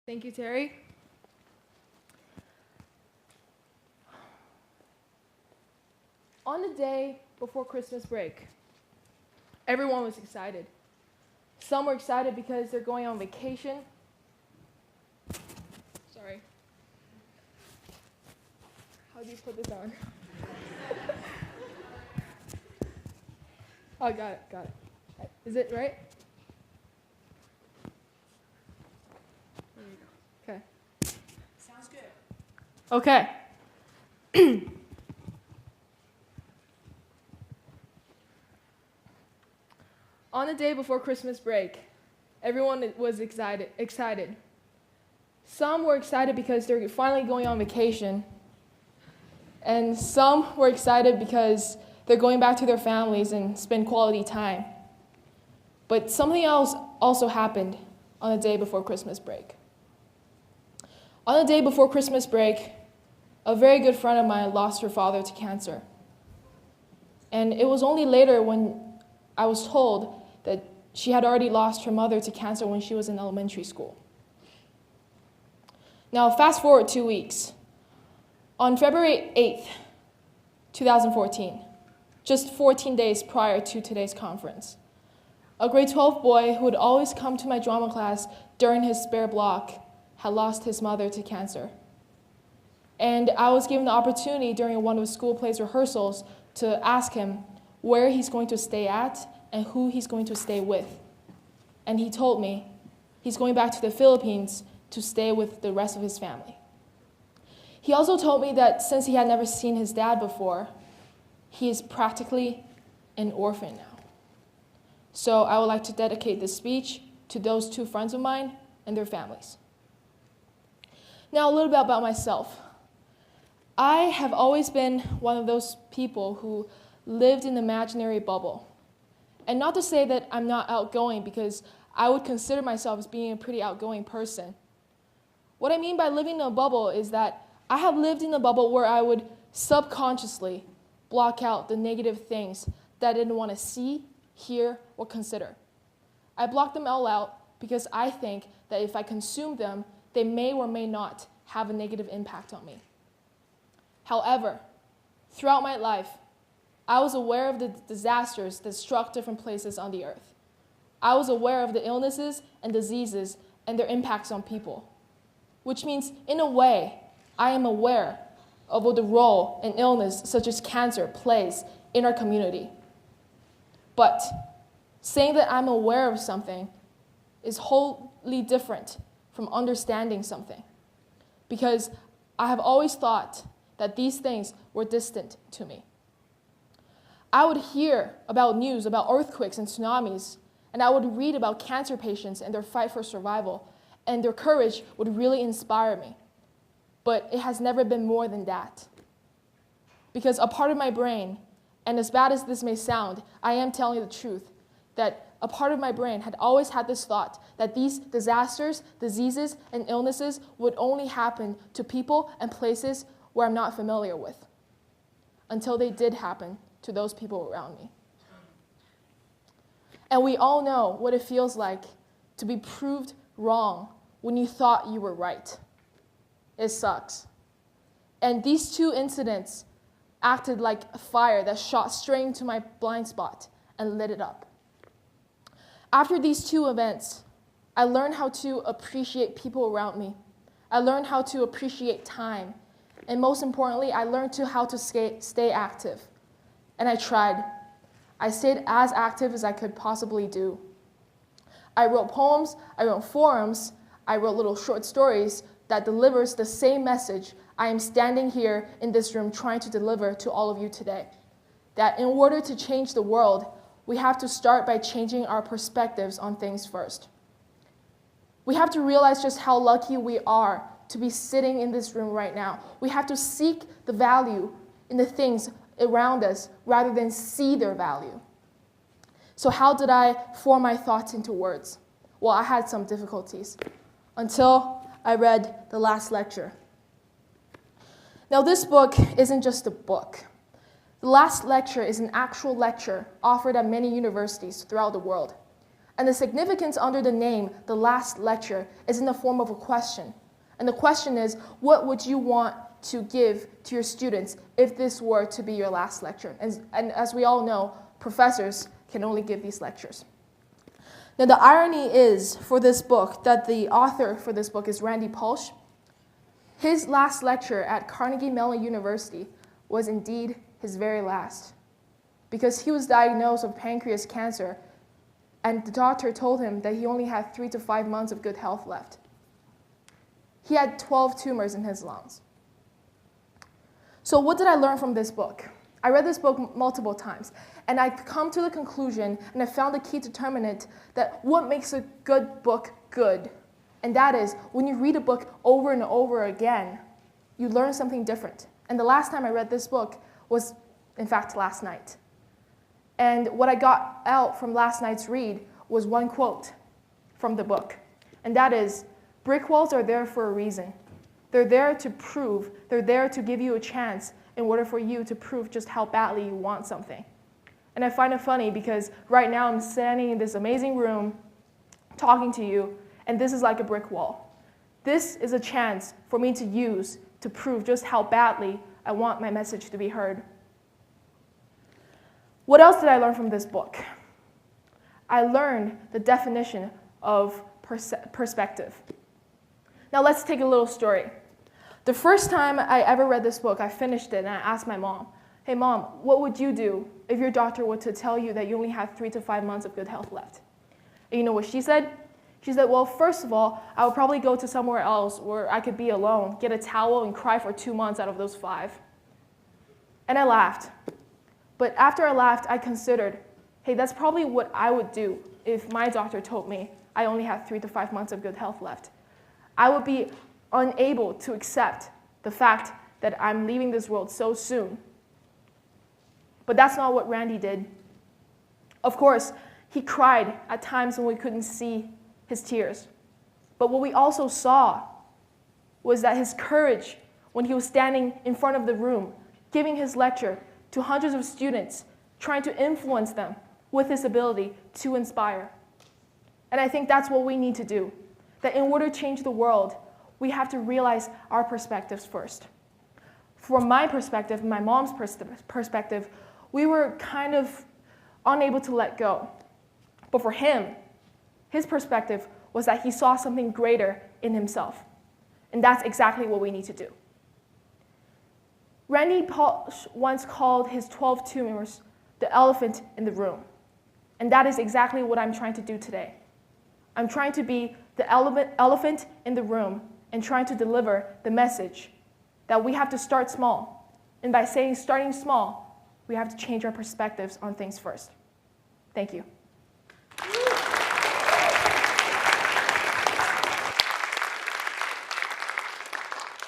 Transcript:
Thank you, Terry. On the day before Christmas break, everyone was excited. Some were excited because they're going on vacation. Sorry. How do you put this on? Oh, got it. Is it right? There you go. Okay. Sounds good. Okay. On the day before Christmas break, everyone was excited. Some were excited because they're finally going on vacation, and some were excited because they're going back to their families and spend quality time. But something else also happened on the day before Christmas break. On the day before Christmas break, a very good friend of mine lost her father to cancer. And it was only later when I was told that she had already lost her mother to cancer when she was in elementary school. Now, fast forward 2 weeks. On February 8th, 2014, just 14 days prior to today's conference, a grade 12 boy who would always come to my drama class during his spare block had lost his mother to cancer. And I was given the opportunity during one of the school plays rehearsals to ask him where he's going to stay at and who he's going to stay with. And he told me he's going back to the Philippines to stay with the rest of his family. He also told me that since he had never seen his dad before, he is practically an orphan now. So I would like to dedicate this speech to those two friends of mine and their families. Now, a little bit about myself. I have always been one of those people who lived in an imaginary bubble. And not to say that I'm not outgoing, because I would consider myself as being a pretty outgoing person. What I mean by living in a bubble is that I have lived in a bubble where I would subconsciously block out the negative things that I didn't want to see, hear, or consider. I block them all out because I think that if I consume them, they may or may not have a negative impact on me. However, throughout my life, I was aware of the disasters that struck different places on the earth. I was aware of the illnesses and diseases and their impacts on people, which means, in a way, I am aware of what the role an illness such as cancer plays in our community. But saying that I'm aware of something is wholly different from understanding something, because I have always thought that these things were distant to me. I would hear about news about earthquakes and tsunamis, and I would read about cancer patients and their fight for survival, and their courage would really inspire me. But it has never been more than that. Because a part of my brain, and as bad as this may sound, I am telling the truth, that a part of my brain had always had this thought that these disasters, diseases, and illnesses would only happen to people and places where I'm not familiar with, until they did happen to those people around me. And we all know what it feels like to be proved wrong when you thought you were right. It sucks. And these two incidents acted like a fire that shot straight into my blind spot and lit it up. After these two events, I learned how to appreciate people around me. I learned how to appreciate time. And most importantly, I learned how to stay active. And I tried. I stayed as active as I could possibly do. I wrote poems, I wrote forums, I wrote little short stories that delivers the same message I am standing here in this room trying to deliver to all of you today. That in order to change the world, we have to start by changing our perspectives on things first. We have to realize just how lucky we are to be sitting in this room right now. We have to seek the value in the things around us rather than see their value. So how did I form my thoughts into words? Well, I had some difficulties until I read the last lecture. Now, this book isn't just a book. The last lecture is an actual lecture offered at many universities throughout the world. And the significance under the name, the last lecture, is in the form of a question. And the question is, what would you want to give to your students if this were to be your last lecture? And as we all know, professors can only give these lectures. Now, the irony is, for this book, that the author for this book is Randy Pausch. His last lecture at Carnegie Mellon University was indeed his very last, because he was diagnosed with pancreas cancer, and the doctor told him that he only had 3 to 5 months of good health left. He had 12 tumors in his lungs. So what did I learn from this book? I read this book multiple times, and I've come to the conclusion, and I found the key determinant that what makes a good book good. And that is, when you read a book over and over again, you learn something different. And the last time I read this book was, in fact, last night. And what I got out from last night's read was one quote from the book. And that is, brick walls are there for a reason. They're there to prove, they're there to give you a chance in order for you to prove just how badly you want something. And I find it funny because right now I'm standing in this amazing room talking to you, and this is like a brick wall. This is a chance for me to use to prove just how badly I want my message to be heard. What else did I learn from this book? I learned the definition of perspective. Now let's take a little story. The first time I ever read this book, I finished it and I asked my mom, hey mom, what would you do if your doctor were to tell you that you only have 3 to 5 months of good health left? And you know what she said? She said, well, first of all, I would probably go to somewhere else where I could be alone, get a towel and cry for 2 months out of those 5. And I laughed. But after I laughed, I considered, hey, that's probably what I would do if my doctor told me I only have 3 to 5 months of good health left. I would be unable to accept the fact that I'm leaving this world so soon. But that's not what Randy did. Of course, he cried at times when we couldn't see his tears. But what we also saw was that his courage when he was standing in front of the room, giving his lecture to hundreds of students, trying to influence them with his ability to inspire. And I think that's what we need to do. That in order to change the world, we have to realize our perspectives first. From my perspective, my mom's perspective, we were kind of unable to let go. But for him, his perspective was that he saw something greater in himself. And that's exactly what we need to do. Randy Pausch once called his 12 tumors the elephant in the room. And that is exactly what I'm trying to do today. I'm trying to be the elephant in the room and trying to deliver the message that we have to start small. And by saying starting small, we have to change our perspectives on things first. Thank you.